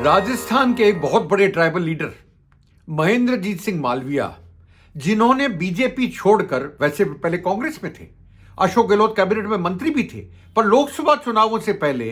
राजस्थान के एक बहुत बड़े ट्राइबल लीडर महेंद्रजीत सिंह मालविया, जिन्होंने बीजेपी छोड़कर, वैसे पहले कांग्रेस में थे, अशोक गहलोत कैबिनेट में मंत्री भी थे, पर लोकसभा चुनावों से पहले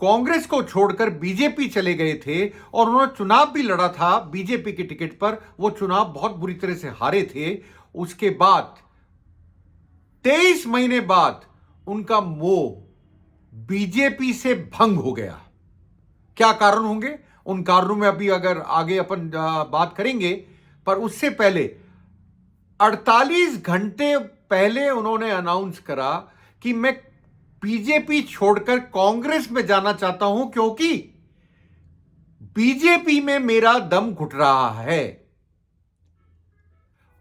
कांग्रेस को छोड़कर बीजेपी चले गए थे और उन्होंने चुनाव भी लड़ा था बीजेपी के टिकट पर। वो चुनाव बहुत बुरी तरह से हारे थे। उसके बाद 23 महीने बाद उनका मोह बीजेपी से भंग हो गया। क्या कारण होंगे, उन कारणों में अभी अगर आगे अपन बात करेंगे, पर उससे पहले 48 घंटे पहले उन्होंने अनाउंस करा कि मैं बीजेपी छोड़कर कांग्रेस में जाना चाहता हूं क्योंकि बीजेपी में मेरा दम घुट रहा है।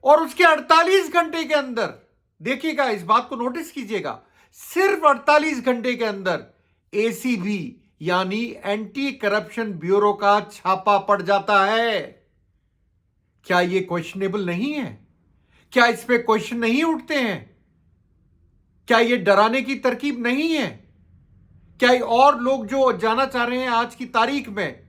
और उसके 48 घंटे के अंदर, देखिएगा, इस बात को नोटिस कीजिएगा, सिर्फ 48 घंटे के अंदर एसीबी यानी एंटी करप्शन ब्यूरो का छापा पड़ जाता है। क्या यह क्वेश्चनेबल नहीं है? क्या इस पे क्वेश्चन नहीं उठते हैं? क्या यह डराने की तरकीब नहीं है? क्या और लोग जो जाना चाह रहे हैं आज की तारीख में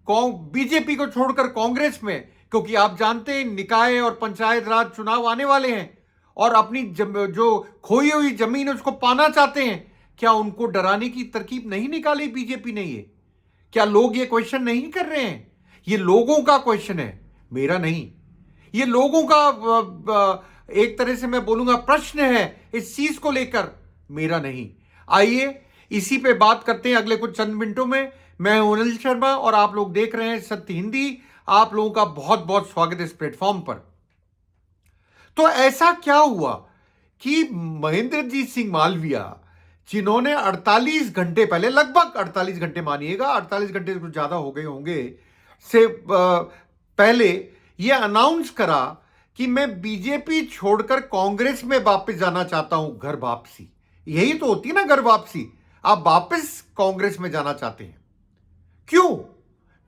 बीजेपी को छोड़कर कांग्रेस में, क्योंकि आप जानते हैं निकाय और पंचायत राज चुनाव आने वाले हैं और अपनी जो खोई हुई जमीन है उसको पाना चाहते हैं, क्या उनको डराने की तरकीब नहीं निकाली बीजेपी ने? ये क्या लोग ये क्वेश्चन नहीं कर रहे हैं? ये लोगों का क्वेश्चन है, मेरा नहीं। ये लोगों का एक तरह से मैं बोलूंगा प्रश्न है इस चीज को लेकर, मेरा नहीं। आइए इसी पे बात करते हैं अगले कुछ चंद मिनटों में। मैं हूं अनिल शर्मा और आप लोग देख रहे हैं सत्य हिंदी। आप लोगों का बहुत बहुत स्वागत है इस प्लेटफॉर्म पर। तो ऐसा क्या हुआ कि महेंद्रजीत सिंह मालविया, जिन्होंने 48 घंटे पहले, लगभग 48 घंटे मानिएगा, 48 घंटे से कुछ ज्यादा हो गए होंगे, से पहले यह अनाउंस करा कि मैं बीजेपी छोड़कर कांग्रेस में वापस जाना चाहता हूं, घर वापसी। यही तो होती है ना, घर वापसी। आप वापस कांग्रेस में जाना चाहते हैं। क्यों?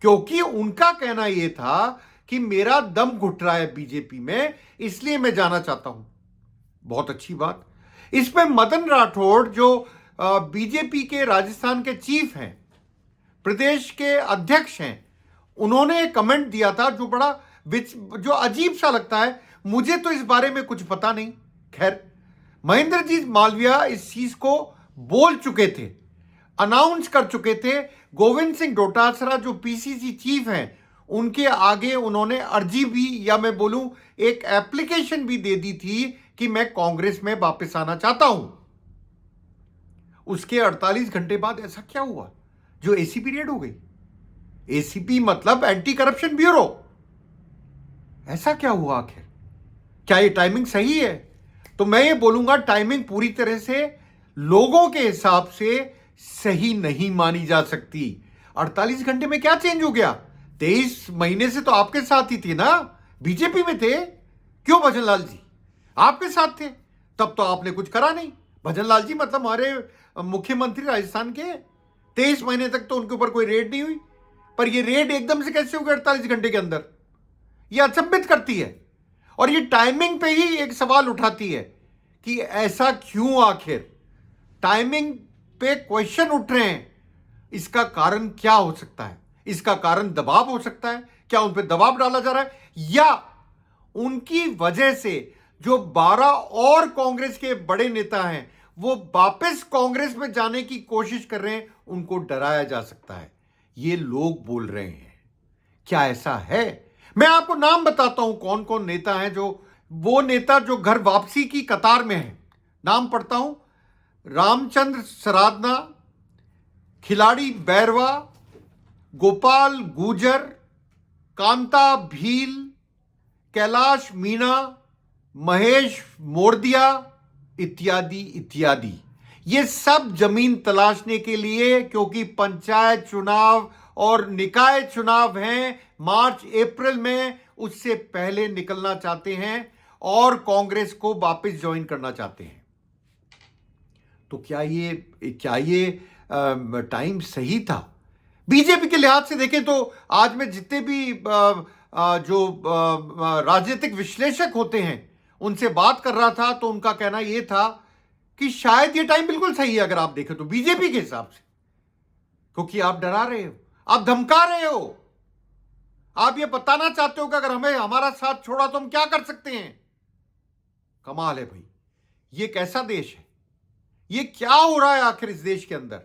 क्योंकि उनका कहना यह था कि मेरा दम घुट रहा है बीजेपी में, इसलिए मैं जाना चाहता हूं। बहुत अच्छी बात। इसमें मदन राठौड़ जो बीजेपी के राजस्थान के चीफ हैं, प्रदेश के अध्यक्ष हैं, उन्होंने एक कमेंट दिया था जो अजीब सा लगता है। मुझे तो इस बारे में कुछ पता नहीं। खैर, महेंद्रजीत मालविया इस चीज को बोल चुके थे, अनाउंस कर चुके थे। गोविंद सिंह डोटासरा जो पीसीसी चीफ हैं, उनके आगे उन्होंने अर्जी भी, या मैं बोलूं एक एप्लीकेशन भी दे दी थी कि मैं कांग्रेस में वापस आना चाहता हूं। उसके 48 घंटे बाद ऐसा क्या हुआ जो एसीपी रेड हो गई? एसीपी मतलब एंटी करप्शन ब्यूरो। ऐसा क्या हुआ आखिर? क्या ये टाइमिंग सही है? तो मैं ये बोलूंगा टाइमिंग पूरी तरह से लोगों के हिसाब से सही नहीं मानी जा सकती। 48 घंटे में क्या चेंज हो गया? 23 महीने से तो आपके साथ ही थे ना, बीजेपी में थे। क्यों भजन लाल जी आपके साथ थे? तब तो आपने कुछ करा नहीं। भजन लाल जी मतलब हमारे मुख्यमंत्री राजस्थान के, 23 महीने तक तो उनके ऊपर कोई रेड नहीं हुई, पर यह रेड एकदम से कैसे हो गया 48 घंटे के अंदर? यह अचंभित करती है और यह टाइमिंग पे ही एक सवाल उठाती है कि ऐसा क्यों? आखिर टाइमिंग पे क्वेश्चन उठ रहे हैं, इसका कारण क्या हो सकता है? इसका कारण दबाव हो सकता है। क्या उन पर दबाव डाला जा रहा है, या उनकी वजह से जो 12 और कांग्रेस के बड़े नेता हैं वो वापस कांग्रेस में जाने की कोशिश कर रहे हैं, उनको डराया जा सकता है? ये लोग बोल रहे हैं। क्या ऐसा है? मैं आपको नाम बताता हूं कौन कौन नेता हैं, वो नेता जो घर वापसी की कतार में हैं। नाम पढ़ता हूं: रामचंद्र सरादना, खिलाड़ी बैरवा, गोपाल गुजर, कांता भील, कैलाश मीणा, महेश मोरदिया, इत्यादि इत्यादि। ये सब जमीन तलाशने के लिए, क्योंकि पंचायत चुनाव और निकाय चुनाव हैं मार्च अप्रैल में, उससे पहले निकलना चाहते हैं और कांग्रेस को वापस ज्वाइन करना चाहते हैं। तो क्या ये टाइम सही था? बीजेपी के लिहाज से देखें तो आज में जितने भी जो राजनीतिक विश्लेषक होते हैं उनसे बात कर रहा था, तो उनका कहना यह था कि शायद ये टाइम बिल्कुल सही है अगर आप देखें तो बीजेपी के हिसाब से, क्योंकि आप डरा रहे हो। आप धमका रहे हो। आप ये बताना चाहते हो कि अगर हमें हमारा साथ छोड़ा तो हम क्या कर सकते हैं। कमाल है भाई, ये कैसा देश है, ये क्या हो रहा है आखिर इस देश के अंदर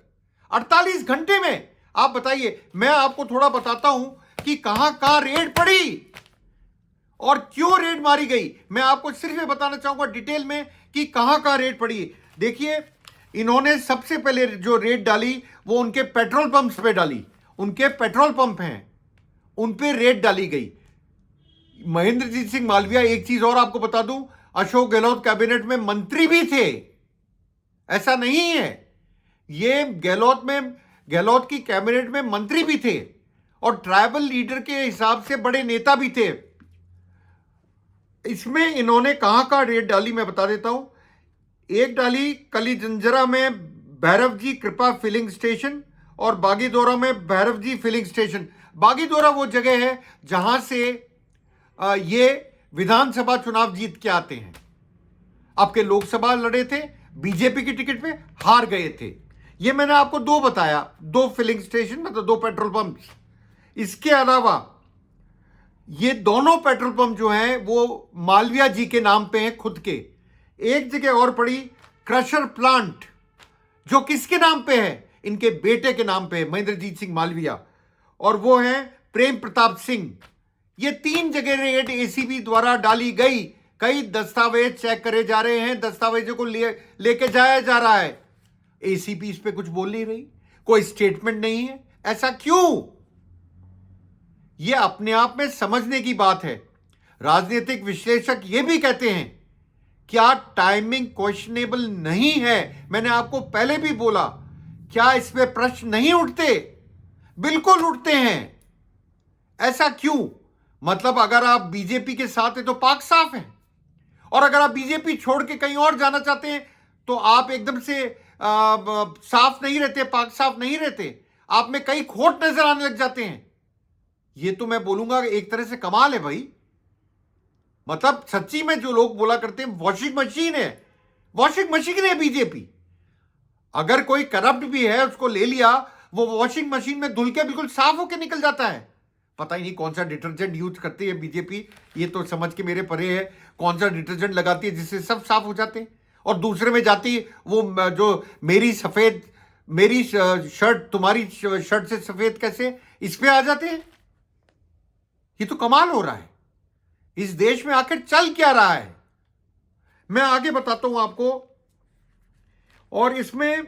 48 घंटे में। आप बताइए, मैं आपको थोड़ा बताता हूं कि कहां कहां रेड पड़ी और क्यों रेड मारी गई। मैं आपको सिर्फ ये बताना चाहूंगा डिटेल में कि कहां कहां रेड पड़ी। देखिए, इन्होंने सबसे पहले जो रेड डाली वो उनके पेट्रोल पंप्स पे डाली। उनके पेट्रोल पंप हैं, उन पे रेड डाली गई। महेंद्रजीत सिंह मालविया, एक चीज और आपको बता दूं, अशोक गहलोत कैबिनेट में मंत्री भी थे, ऐसा नहीं है। ये गहलोत की कैबिनेट में मंत्री भी थे और ट्राइबल लीडर के हिसाब से बड़े नेता भी थे। इसमें इन्होंने कहां कहां रेड डाली मैं बता देता हूं। एक डाली कलीजंजरा में भैरव जी कृपा फिलिंग स्टेशन और बागीदोरा में भैरव जी फिलिंग स्टेशन। बागीदोरा वो जगह है जहां से ये विधानसभा चुनाव जीत के आते हैं। आपके लोकसभा लड़े थे, बीजेपी की टिकट पे हार गए थे। ये मैंने आपको दो बताया, दो फिलिंग स्टेशन मतलब दो पेट्रोल पंप। इसके अलावा ये दोनों पेट्रोल पंप जो हैं वो मालविया जी के नाम पे हैं खुद के। एक जगह और पड़ी क्रशर प्लांट, जो किसके नाम पे है, इनके बेटे के नाम पे है, महेंद्रजीत सिंह मालविया, और वो है प्रेम प्रताप सिंह। ये तीन जगह रेड एसीबी द्वारा डाली गई। कई दस्तावेज चेक करे जा रहे हैं, दस्तावेजों को लेके जाया जा रहा है। एसीबी इस पे कुछ बोल नहीं रही, कोई स्टेटमेंट नहीं है। ऐसा क्यों? यह अपने आप में समझने की बात है। राजनीतिक विश्लेषक यह भी कहते हैं, क्या टाइमिंग क्वेश्चनेबल नहीं है? मैंने आपको पहले भी बोला, क्या इस पे प्रश्न नहीं उठते? बिल्कुल उठते हैं। ऐसा क्यों? मतलब अगर आप बीजेपी के साथ हैं तो पाक साफ है, और अगर आप बीजेपी छोड़ के कहीं और जाना चाहते हैं तो आप एकदम से साफ नहीं रहते, पाक साफ नहीं रहते, आप में कई खोट नजर आने लग जाते हैं। ये तो मैं बोलूंगा एक तरह से कमाल है भाई। मतलब सच्ची में जो लोग बोला करते हैं वॉशिंग मशीन है, वॉशिंग मशीन है बीजेपी। अगर कोई करप्ट भी है उसको ले लिया, वो वॉशिंग मशीन में धुल के बिल्कुल साफ होकर निकल जाता है। पता ही नहीं कौन सा डिटर्जेंट यूज करती है बीजेपी, ये तो समझ के मेरे परे है। कौन सा डिटर्जेंट लगाती है जिससे सब साफ हो जाते हैं, और दूसरे में जाती वो जो मेरी शर्ट तुम्हारी शर्ट से सफेद कैसे, इस पे आ जाते हैं। ये तो कमाल हो रहा है। इस देश में आखिर चल क्या रहा है, मैं आगे बताता हूं आपको। और इसमें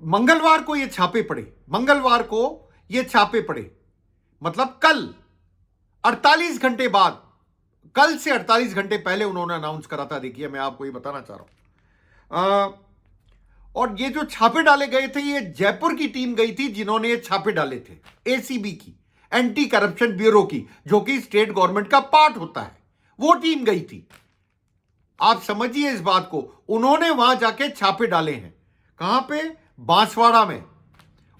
मंगलवार को ये छापे पड़े, मंगलवार को ये छापे पड़े, मतलब कल 48 घंटे बाद, कल से 48 घंटे पहले उन्होंने अनाउंस करा था। देखिए, मैं आपको ये बताना चाह रहा हूं। और ये जो छापे डाले गए थे, ये जयपुर की टीम गई थी जिन्होंने ये छापे डाले थे, एसीबी की, एंटी करप्शन ब्यूरो की, जो कि स्टेट गवर्नमेंट का पार्ट होता है, वो टीम गई थी। आप समझिए इस बात को, उन्होंने वहां जाके छापे डाले हैं। कहां पे? बांसवाड़ा में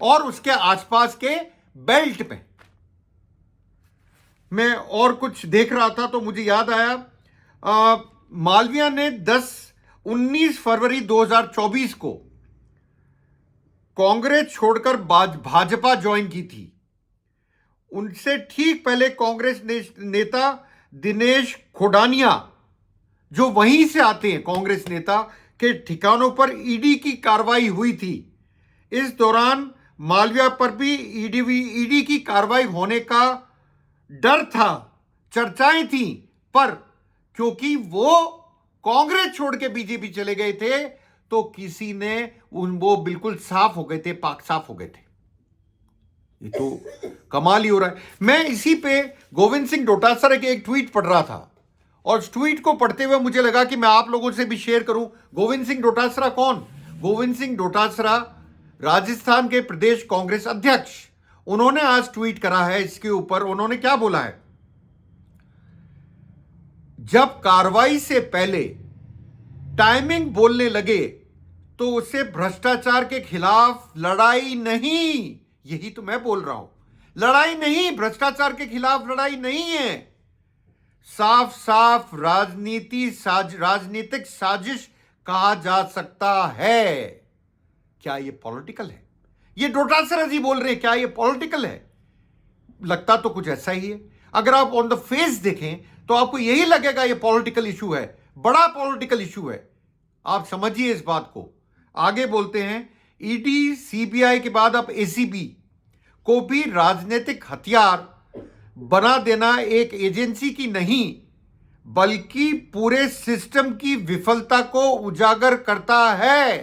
और उसके आसपास के बेल्ट में। मैं और कुछ देख रहा था तो मुझे याद आया, मालविया ने 19 फरवरी 2024 को कांग्रेस छोड़कर भाजपा ज्वाइन की थी। उनसे ठीक पहले कांग्रेस नेता दिनेश खोडानिया, जो वहीं से आते हैं, कांग्रेस नेता के ठिकानों पर ईडी की कार्रवाई हुई थी। इस दौरान मालविया पर भी ईडी की कार्रवाई होने का डर था, चर्चाएं थी, पर क्योंकि वो कांग्रेस छोड़ के बीजेपी चले गए थे तो किसी ने वो बिल्कुल साफ हो गए थे, पाक साफ हो गए थे। ये तो कमाल ही हो रहा है। मैं इसी पे गोविंद सिंह डोटासरा के एक ट्वीट पढ़ रहा था, और उस ट्वीट को पढ़ते हुए मुझे लगा कि मैं आप लोगों से भी शेयर करूं। गोविंद सिंह डोटासरा कौन? गोविंद सिंह डोटासरा राजस्थान के प्रदेश कांग्रेस अध्यक्ष। उन्होंने आज ट्वीट करा है इसके ऊपर। उन्होंने क्या बोला है? जब कार्रवाई से पहले टाइमिंग बोलने लगे तो उसे भ्रष्टाचार के खिलाफ लड़ाई नहीं, यही तो मैं बोल रहा हूं, लड़ाई नहीं, भ्रष्टाचार के खिलाफ लड़ाई नहीं है, साफ साफ राजनीतिक साजिश कहा जा सकता है। क्या यह पॉलिटिकल है? ये डोटासरा जी बोल रहे हैं, क्या ये पॉलिटिकल है? लगता तो कुछ ऐसा ही है। अगर आप ऑन द फेस देखें तो आपको यही लगेगा ये पॉलिटिकल इशू है, बड़ा पॉलिटिकल इशू है। आप समझिए इस बात को। आगे बोलते हैं, ईडी सीबीआई के बाद अब एसीबी को भी राजनीतिक हथियार बना देना एक एजेंसी की नहीं बल्कि पूरे सिस्टम की विफलता को उजागर करता है।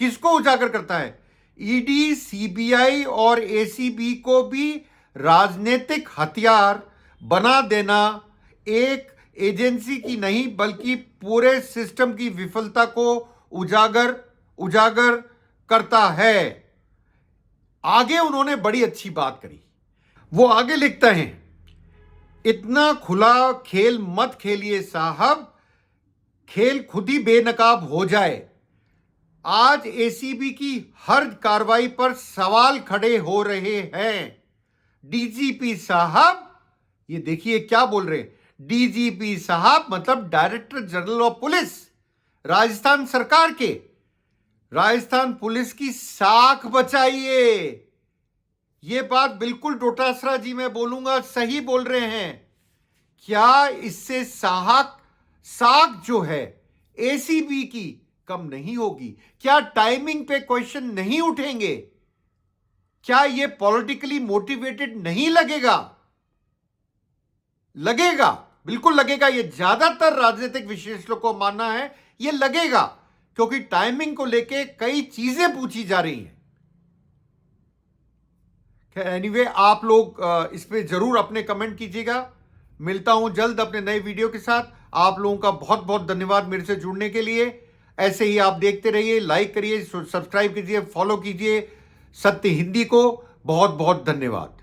किसको उजागर करता है? ईडी सीबीआई और एसीबी को भी राजनीतिक हथियार बना देना एक एजेंसी की नहीं बल्कि पूरे सिस्टम की विफलता को उजागर करता है। आगे उन्होंने बड़ी अच्छी बात करी। वो आगे लिखता है, इतना खुला खेल मत खेलिए साहब, खेल खुद ही बेनकाब हो जाए। आज एसीबी की हर कार्रवाई पर सवाल खड़े हो रहे हैं। डीजीपी साहब, ये देखिए क्या बोल रहे हैं, डीजीपी साहब मतलब director general of police, Rajasthan सरकार के, राजस्थान पुलिस की साख बचाइए। ये बात बिल्कुल डोटासरा जी मैं बोलूंगा सही बोल रहे हैं। क्या इससे साख जो है एसीबी की कम नहीं होगी? क्या टाइमिंग पे क्वेश्चन नहीं उठेंगे? क्या ये पॉलिटिकली मोटिवेटेड नहीं लगेगा? लगेगा, बिल्कुल लगेगा। ये ज्यादातर राजनीतिक विश्लेषकों को मानना है, ये लगेगा, क्योंकि टाइमिंग को लेके कई चीजें पूछी जा रही हैं। एनीवे, आप लोग इस पे जरूर अपने कमेंट कीजिएगा। मिलता हूं जल्द अपने नए वीडियो के साथ। आप लोगों का बहुत बहुत धन्यवाद मेरे से जुड़ने के लिए। ऐसे ही आप देखते रहिए, लाइक करिए, सब्सक्राइब कीजिए, फॉलो कीजिए सत्य हिंदी को। बहुत बहुत धन्यवाद।